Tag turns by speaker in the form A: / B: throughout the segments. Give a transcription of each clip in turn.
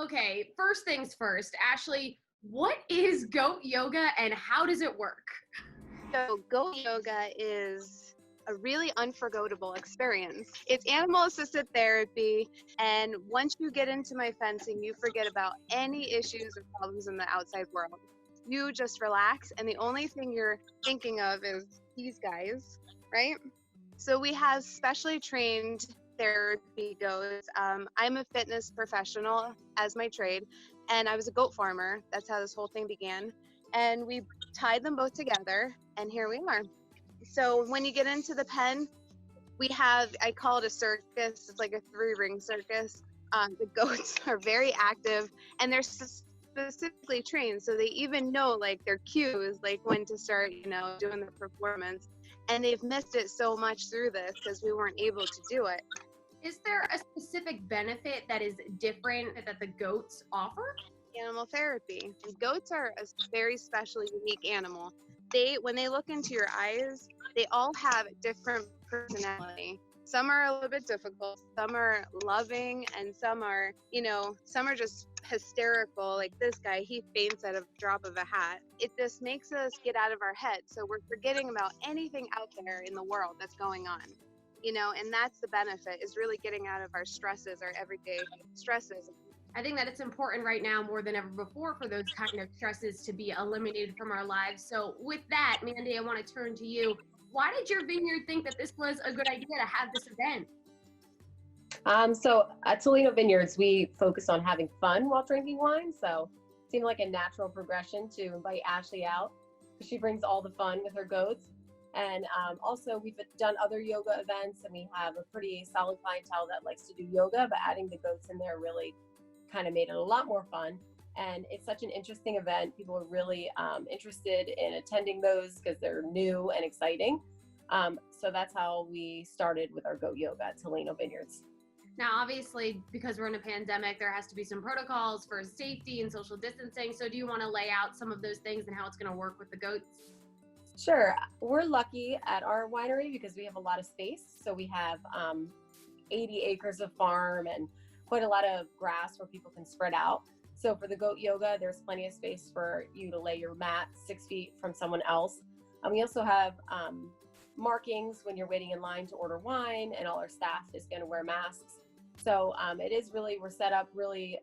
A: Okay, first things first. Ashley, what is goat yoga and how does it work?
B: So goat yoga is a really unforgettable experience. It's animal assisted therapy, and once you get into my fencing, you forget about any issues or problems in the outside world. You just relax, and the only thing you're thinking of is these guys, right? So we have specially trained therapy goats. I'm a fitness professional as my trade, and I was a goat farmer. That's how this whole thing began. And we tied them both together, and here we are. So when you get into the pen, we have, I call it a circus. It's like a three-ring circus. The goats are very active, and they're specifically trained, so they even know like their cues, like when to start, doing the performance. And they've missed it so much through this because we weren't able to do it.
A: Is there a specific benefit that is different that the goats offer?
B: Animal therapy. And goats are a very special, unique animal. When they look into your eyes, they all have different personality. Some are a little bit difficult, some are loving, and some are just hysterical. Like this guy, he faints at a drop of a hat. It just makes us get out of our head. So we're forgetting about anything out there in the world that's going on. And that's the benefit, is really getting out of our stresses, our everyday stresses.
A: I think that it's important right now more than ever before for those kind of stresses to be eliminated from our lives. So with that, Mandy, I want to turn to you. Why did your vineyard think that this was a good idea to have this event?
C: So at Tolino Vineyards, we focus on having fun while drinking wine. So it seemed like a natural progression to invite Ashley out. She brings all the fun with her goats. And also we've done other yoga events, and we have a pretty solid clientele that likes to do yoga, but adding the goats in there really kind of made it a lot more fun. And it's such an interesting event. People are really interested in attending those because they're new and exciting. So that's how we started with our goat yoga at Tolino Vineyards.
A: Now, obviously, because we're in a pandemic, there has to be some protocols for safety and social distancing. So do you want to lay out some of those things and how it's going to work with the goats?
C: Sure. We're lucky at our winery because we have a lot of space. So we have 80 acres of farm and quite a lot of grass where people can spread out. So for the goat yoga, there's plenty of space for you to lay your mat 6 feet from someone else. And we also have markings when you're waiting in line to order wine, and all our staff is going to wear masks. So we're set up really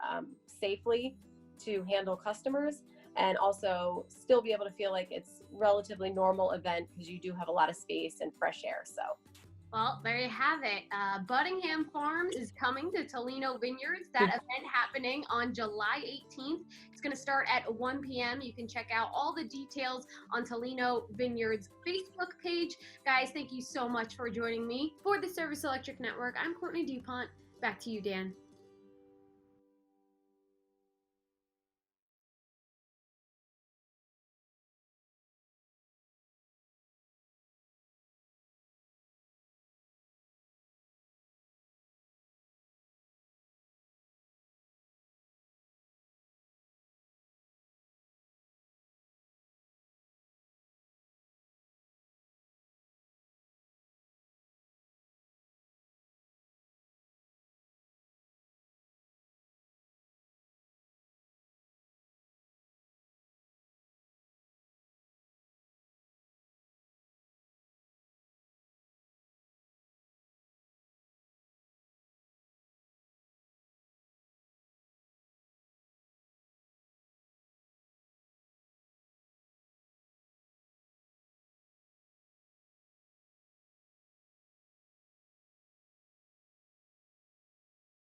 C: safely to handle customers, and also still be able to feel like it's relatively normal event because you do have a lot of space and fresh air. So.
A: Well, there you have it. Buttingham Farms is coming to Tolino Vineyards. That event happening on July 18th. It's going to start at 1 p.m. You can check out all the details on Tolino Vineyards Facebook page. Guys, thank you so much for joining me. For the Service Electric Network, I'm Courtney DuPont. Back to you, Dan.